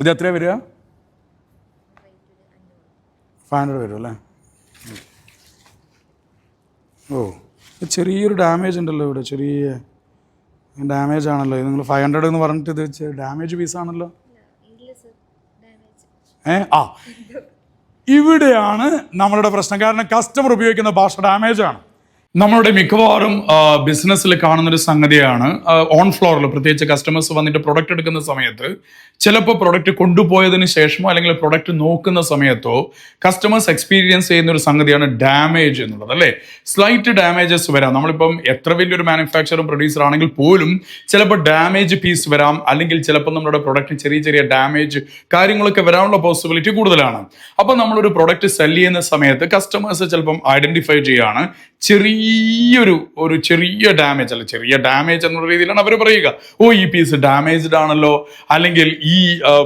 ഇത് എത്രയാണ് വരിക? 500 വരും അല്ലേ? ഓ, ചെറിയൊരു ഡാമേജ് ഉണ്ടല്ലോ ഇവിടെ, ചെറിയ ഡാമേജ് ആണല്ലോ ഇത്. നിങ്ങൾ 500 എന്ന് പറഞ്ഞിട്ട് ഇത് ഡാമേജ് പീസാണല്ലോ. ഇവിടെയാണ് നമ്മളുടെ പ്രശ്നം. കാരണം കസ്റ്റമർ ഉപയോഗിക്കുന്ന ഭാഷ ഡാമേജ് ആണ്. നമ്മളുടെ മിക്കവാറും ബിസിനസ്സിൽ കാണുന്നൊരു സംഗതിയാണ്, ഓൺ ഫ്ലോറിൽ പ്രത്യേകിച്ച് കസ്റ്റമേഴ്സ് വന്നിട്ട് പ്രൊഡക്റ്റ് എടുക്കുന്ന സമയത്ത് ചിലപ്പോൾ പ്രൊഡക്റ്റ് കൊണ്ടുപോയതിന് ശേഷമോ അല്ലെങ്കിൽ പ്രൊഡക്റ്റ് നോക്കുന്ന സമയത്തോ കസ്റ്റമേഴ്സ് എക്സ്പീരിയൻസ് ചെയ്യുന്ന ഒരു സംഗതിയാണ് ഡാമേജ് എന്നുള്ളത്, അല്ലേ? സ്ലൈറ്റ് ഡാമേജസ് വരാം. നമ്മളിപ്പം എത്ര വലിയൊരു മാനുഫാക്ചറും പ്രൊഡ്യൂസർ ആണെങ്കിൽ പോലും ചിലപ്പോൾ ഡാമേജ് പീസ് വരാം, അല്ലെങ്കിൽ ചിലപ്പോൾ നമ്മുടെ പ്രൊഡക്റ്റ് ചെറിയ ചെറിയ ഡാമേജ് കാര്യങ്ങളൊക്കെ വരാനുള്ള പോസിബിലിറ്റി കൂടുതലാണ്. അപ്പം നമ്മളൊരു പ്രൊഡക്റ്റ് സെല് ചെയ്യുന്ന സമയത്ത് കസ്റ്റമേഴ്സ് ചിലപ്പം ഐഡന്റിഫൈ ചെയ്യാണ് ചെറിയ ഡാമേജ്, അല്ല ചെറിയ ഡാമേജ് എന്നുള്ള രീതിയിലാണ് അവർ പറയുക. ഓ, ഈ പീസ് ഡാമേജ്ഡ് ആണല്ലോ, അല്ലെങ്കിൽ ഈ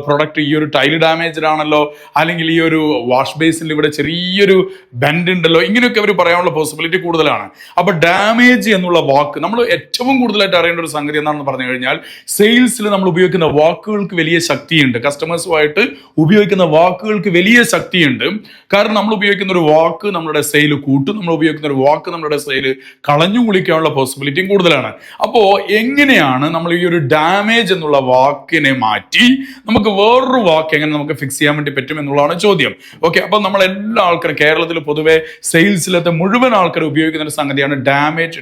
പ്രൊഡക്റ്റ് ഈ ഒരു ടൈൽ ഡാമേജ്ഡ് ആണല്ലോ, അല്ലെങ്കിൽ ഈ ഒരു വാഷ് ബേസിൽ ഇവിടെ ചെറിയൊരു ബെൻഡ് ഉണ്ടല്ലോ, ഇങ്ങനെയൊക്കെ അവർ പറയാനുള്ള പോസിബിലിറ്റി കൂടുതലാണ്. അപ്പൊ ഡാമേജ് എന്നുള്ള വാക്ക് നമ്മൾ ഏറ്റവും കൂടുതലായിട്ട് അറിയേണ്ട ഒരു സംഗതി എന്താണെന്ന് പറഞ്ഞു കഴിഞ്ഞാൽ, സെയിൽസിൽ നമ്മൾ ഉപയോഗിക്കുന്ന വാക്കുകൾക്ക് വലിയ ശക്തിയുണ്ട്. കസ്റ്റമേഴ്സുമായിട്ട് ഉപയോഗിക്കുന്ന വാക്കുകൾക്ക് വലിയ ശക്തിയുണ്ട്. കാരണം നമ്മൾ ഉപയോഗിക്കുന്ന ഒരു വാക്ക് നമ്മുടെ സെയിൽ കൂട്ടും, നമ്മൾ ഉപയോഗിക്കുന്ന ഒരു വാക്ക് നമ്മുടെ സെയിൽ കളഞ്ഞു കുളിക്കാനുള്ള പോസിബിലിറ്റിയും കൂടുതലാണ്. അപ്പോൾ എങ്ങനെയാണ് നമ്മൾ ഈ ഒരു ഡാമേജ് എന്നുള്ള വാക്കിനെ മാറ്റി നമുക്ക് വേറൊരു വാക്ക് എങ്ങനെ നമുക്ക് ഫിക്സ് ചെയ്യാൻ വേണ്ടി പറ്റും എന്നുള്ളതാണ് ചോദ്യം. ഓക്കെ, അപ്പൊ നമ്മൾ എല്ലാ ആൾക്കാരും കേരളത്തിൽ പൊതുവെ സെയിൽസിലത്തെ മുഴുവൻ ആൾക്കാർ ഉപയോഗിക്കുന്ന ഒരു സംഗതിയാണ് ഡാമേജ്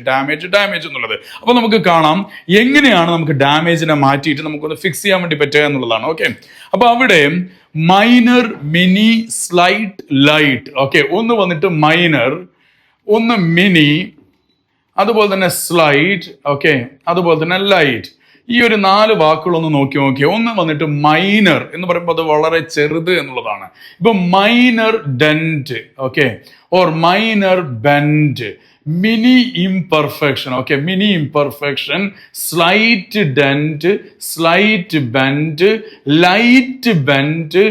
എന്നുള്ളത്. അപ്പൊ നമുക്ക് കാണാം എങ്ങനെയാണ് നമുക്ക് ഡാമേജിനെ മാറ്റിയിട്ട് നമുക്കൊന്ന് ഫിക്സ് ചെയ്യാൻ വേണ്ടി പറ്റുക എന്നുള്ളതാണ്. ഓക്കെ, അപ്പൊ അവിടെ minor, mini, slight, light. Okay, ഒന്ന് വന്നിട്ട് മൈനർ, ഒന്ന് മിനി, അതുപോലെ തന്നെ സ്ലൈറ്റ്, ഓക്കെ, അതുപോലെ തന്നെ ലൈറ്റ്. ഈ ഒരു 4 വാക്കുകളൊന്ന് നോക്കിയേ. ഒന്ന് വന്നിട്ട് മൈനർ എന്ന് പറയുമ്പോൾ അത് വളരെ ചെറുത് എന്നുള്ളതാണ്. ഇപ്പൊ minor dent, okay, or minor bend, mini imperfection, okay, mini imperfection, slight dent, slight bend, light bend,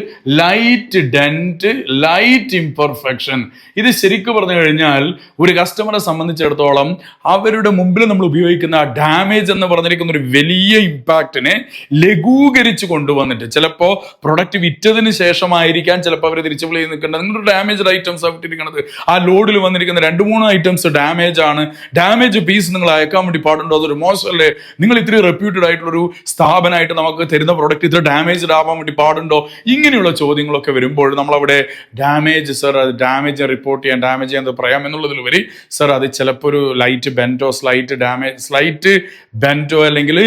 light dent, light imperfection. ഇത് ശരിക്കും പറഞ്ഞു കഴിഞ്ഞാൽ ഒരു കസ്റ്റമറെ സംബന്ധിച്ചിടത്തോളം അവരുടെ മുമ്പിൽ നമ്മൾ ഉപയോഗിക്കുന്ന ഡാമേജ് എന്ന് പറഞ്ഞിരിക്കുന്ന ഒരു വലിയ ഇമ്പാക്റ്റിനെ ലഘൂകരിച്ച് കൊണ്ടുവന്നിട്ട്, ചിലപ്പോൾ പ്രൊഡക്റ്റ് വിറ്റതിന് ശേഷമായിരിക്കാം ചിലപ്പോൾ അവർ തിരിച്ചു വിളി നിൽക്കേണ്ടത്. നിങ്ങളുടെ ഡാമേജ്ഡ് ഐറ്റംസ് വിട്ടിരിക്കുന്നത്, ആ ലോഡിൽ വന്നിരിക്കുന്ന 2-3 ഐറ്റംസ് ഡാമേജ് ആണ്. ഡാമേജ് പീസ് നിങ്ങൾ അയക്കാൻ വേണ്ടി പാടുണ്ടോ? അതൊരു മോശമല്ലേ? നിങ്ങൾ ഇത്രയും റെപ്യൂട്ടഡ് ആയിട്ടുള്ളൊരു സ്ഥാപനമായിട്ട് നമുക്ക് തരുന്ന പ്രൊഡക്റ്റ് ഇത്ര ഡാമേജ്ഡ് ആവാൻ വേണ്ടി പാടുണ്ടോ? ഇങ്ങനെയുള്ള ചോദ്യങ്ങളൊക്കെ വരുമ്പോൾ നമ്മളവിടെ ഡാമേജ്, സർ അത് ഡാമേജ് റിപ്പോർട്ട് ചെയ്യാൻ, ഡാമേജ് ചെയ്യാൻ പറയാം എന്നുള്ളതിലുപരി, സർ അത് ചിലപ്പോൾ ഒരു ലൈറ്റ് ബെൻറ്റോ, സ്ലൈറ്റ് ബെൻറ്റോ, അല്ലെങ്കിൽ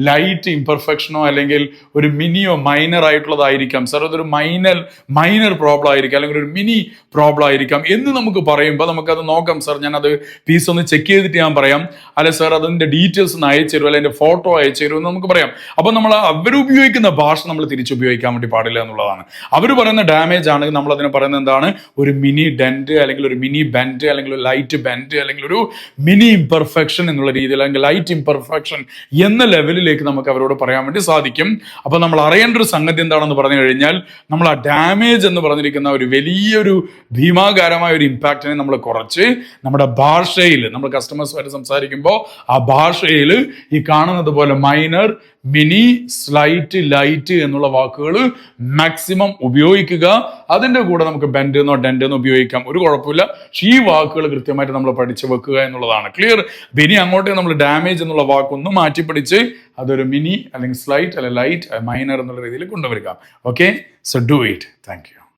ലൈറ്റ് ഇംപെർഫെക്ഷനോ, അല്ലെങ്കിൽ ഒരു മിനിയോ മൈനർ ആയിട്ടുള്ളതായിരിക്കാം. സർ അതൊരു മൈനർ പ്രോബ്ലം ആയിരിക്കാം, അല്ലെങ്കിൽ ഒരു മിനി പ്രോബ്ലം ആയിരിക്കാം എന്ന് നമുക്ക് പറയുമ്പോൾ നമുക്കത് നോക്കാം. സർ ഞാനത് പീസ് ഒന്ന് ചെക്ക് ചെയ്തിട്ട് ഞാൻ പറയാം, അല്ലെ സാർ അതിന്റെ ഡീറ്റെയിൽസ് ഒന്ന് അയച്ചു തരും, അല്ലെ അതിന്റെ ഫോട്ടോ അയച്ചു തരും എന്ന് നമുക്ക് പറയാം. അപ്പൊ നമ്മൾ അവരുപയോഗിക്കുന്ന ഭാഷ നമ്മൾ തിരിച്ചുപയോഗിക്കാൻ വേണ്ടി പാടില്ല എന്നുള്ളതാണ്. അവർ പറയുന്ന ഡാമേജ് ആണെങ്കിൽ നമ്മൾ അതിനെ പറയുന്നത് എന്താണ്? ഒരു മിനി ഡെന്റ്, അല്ലെങ്കിൽ ഒരു മിനി ബെൻഡ്, അല്ലെങ്കിൽ ഒരു ലൈറ്റ് ബെൻഡ്, അല്ലെങ്കിൽ ഒരു മിനി ഇംപെർഫെക്ഷൻ എന്നുള്ള രീതിയിൽ, അല്ലെങ്കിൽ ലൈറ്റ് ഇംപെർഫെക്ഷൻ എന്ന ലെവലിലേക്ക് നമുക്ക് അവരോട് പറയാൻ വേണ്ടി സാധിക്കും. അപ്പൊ നമ്മൾ അറിയേണ്ട ഒരു സംഗതി എന്താണെന്ന് പറഞ്ഞു കഴിഞ്ഞാൽ, നമ്മൾ ആ ഡാമേജ് എന്ന് പറഞ്ഞിരിക്കുന്ന ഒരു വലിയൊരു ഭീമാകാരമായ ഒരു ഇമ്പാക്റ്റിനെ നമ്മൾ കുറച്ച് നമ്മുടെ ഭാഷയിൽ നമ്മൾ കസ്റ്റമേഴ്സുമായിട്ട് സംസാരിക്കുമ്പോൾ ആ ഭാഷയിൽ ഈ കാണുന്നത് പോലെ മൈനർ, മിനി, സ്ലൈറ്റ്, ലൈറ്റ് എന്നുള്ള വാക്കുകൾ മാക്സിമം ഉപയോഗിക്കുക. അതിൻ്റെ കൂടെ നമുക്ക് ബെൻഡ് എന്നോ ഡെൻഡ് എന്നോ ഉപയോഗിക്കാം, ഒരു കുഴപ്പമില്ല. ഈ വാക്കുകൾ കൃത്യമായിട്ട് നമ്മൾ പഠിച്ചു വെക്കുക എന്നുള്ളതാണ്. ക്ലിയർ? ഇനി അങ്ങോട്ടേ നമ്മൾ ഡാമേജ് എന്നുള്ള വാക്കൊന്ന് മാറ്റി പഠിച്ച് അതൊരു മിനി, അല്ലെങ്കിൽ സ്ലൈറ്റ്, അല്ലെങ്കിൽ ലൈറ്റ്, മൈനർ എന്നുള്ള രീതിയിൽ കൊണ്ടുവരിക. Okay, so do it. Thank you.